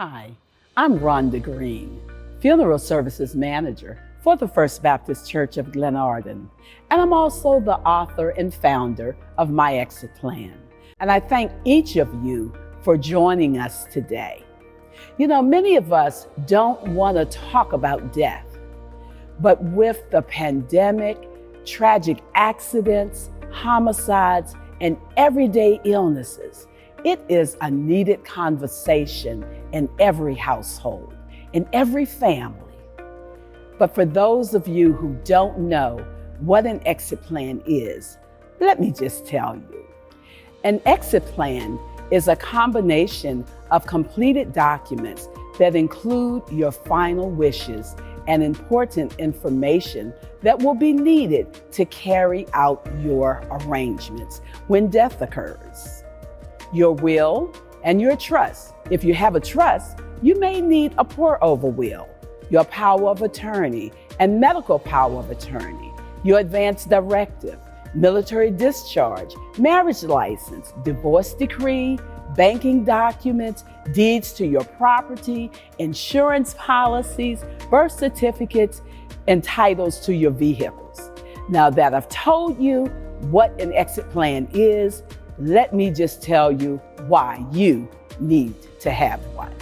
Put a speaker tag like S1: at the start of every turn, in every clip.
S1: Hi, I'm Rhonda Green, Funeral Services Manager for the First Baptist Church of Glenarden, and I'm also the author and founder of My Exit Plan. And I thank each of you for joining us today. You know, many of us don't want to talk about death, but with the pandemic, tragic accidents, homicides, and everyday illnesses, it is a needed conversation in every household, in every family. But for those of you who don't know what an exit plan is, let me just tell you. An exit plan is a combination of completed documents that include your final wishes and important information that will be needed to carry out your arrangements when death occurs. Your will and your trust. If you have a trust, you may need a pour-over will, your power of attorney and medical power of attorney, your advance directive, military discharge, marriage license, divorce decree, banking documents, deeds to your property, insurance policies, birth certificates, and titles to your vehicles. Now that I've told you what an exit plan is, let me just tell you why you need to have one.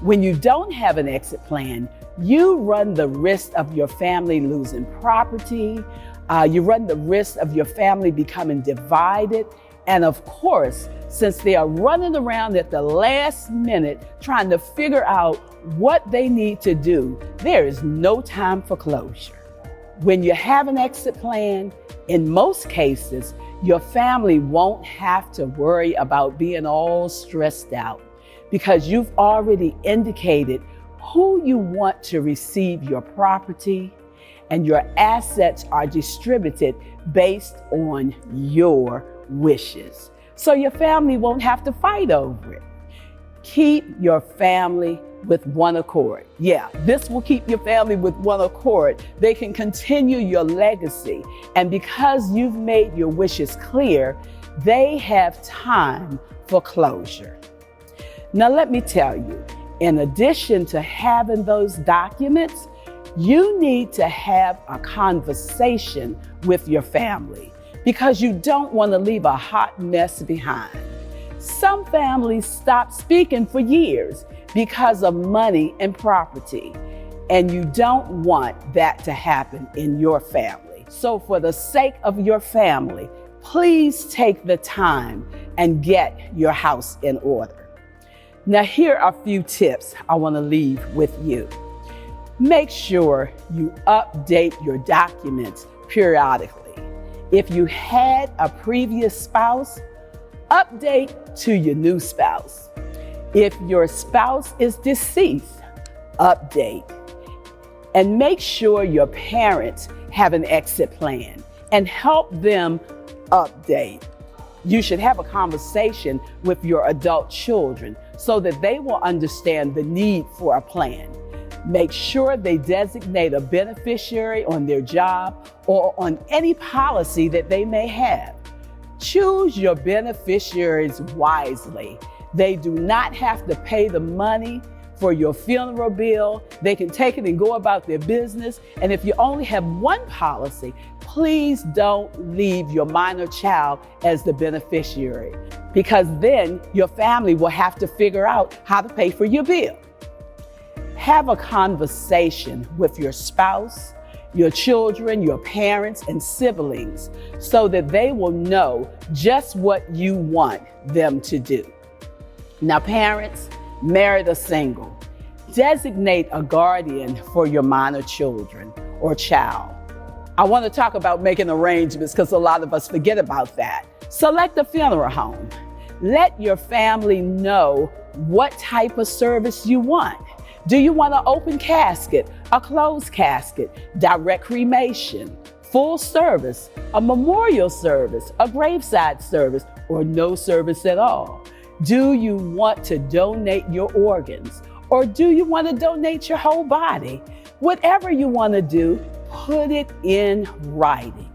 S1: When you don't have an exit plan, you run the risk of your family losing property, you run the risk of your family becoming divided, and of course, since they are running around at the last minute trying to figure out what they need to do, there is no time for closure. When you have an exit plan, in most cases, your family won't have to worry about being all stressed out because you've already indicated who you want to receive your property, and your assets are distributed based on your wishes. So your family won't have to fight over it. Keep your family with one accord. Yeah, this will keep your family with one accord. They can continue your legacy. And because you've made your wishes clear, they have time for closure. Now, let me tell you, in addition to having those documents, you need to have a conversation with your family because you don't want to leave a hot mess behind. Some families stop speaking for years because of money and property, and you don't want that to happen in your family. So for the sake of your family, please take the time and get your house in order. Now, here are a few tips I want to leave with you. Make sure you update your documents periodically. If you had a previous spouse, update to your new spouse. If your spouse is deceased, update. And make sure your parents have an exit plan and help them update. You should have a conversation with your adult children so that they will understand the need for a plan. Make sure they designate a beneficiary on their job or on any policy that they may have. Choose your beneficiaries wisely. They do not have to pay the money for your funeral bill. They can take it and go about their business. And if you only have one policy, please don't leave your minor child as the beneficiary, because then your family will have to figure out how to pay for your bill. Have a conversation with your spouse, your children, your parents, and siblings so that they will know just what you want them to do. Now, parents, married or single, designate a guardian for your minor children or child. I want to talk about making arrangements because a lot of us forget about that. Select a funeral home. Let your family know what type of service you want. Do you want an open casket, a closed casket, direct cremation, full service, a memorial service, a graveside service, or no service at all? Do you want to donate your organs, or do you want to donate your whole body? Whatever you want to do, put it in writing.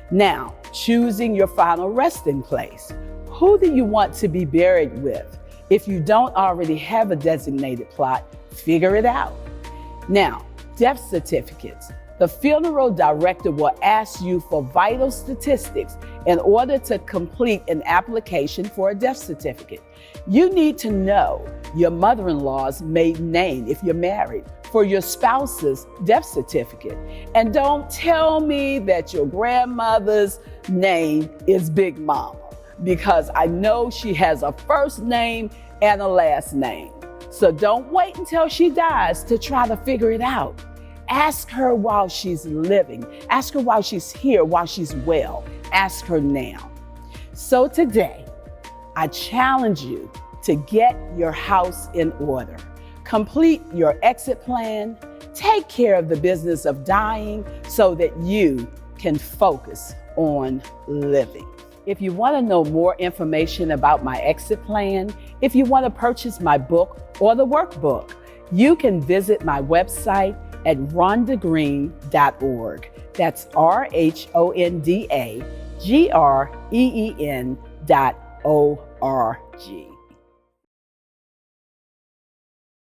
S1: Now, choosing your final resting place. Who do you want to be buried with? If you don't already have a designated plot, figure it out. Now, death certificates. The funeral director will ask you for vital statistics in order to complete an application for a death certificate. You need to know your mother-in-law's maiden name if you're married for your spouse's death certificate. And don't tell me that your grandmother's name is Big Mama, because I know she has a first name and a last name. So don't wait until she dies to try to figure it out. Ask her while she's living. Ask her while she's here, while she's well. Ask her now. So today, I challenge you to get your house in order. Complete your exit plan. Take care of the business of dying so that you can focus on living. If you want to know more information about my exit plan, if you want to purchase my book or the workbook, you can visit my website at rhondagreen.org. That's RHONDAGREEN.org.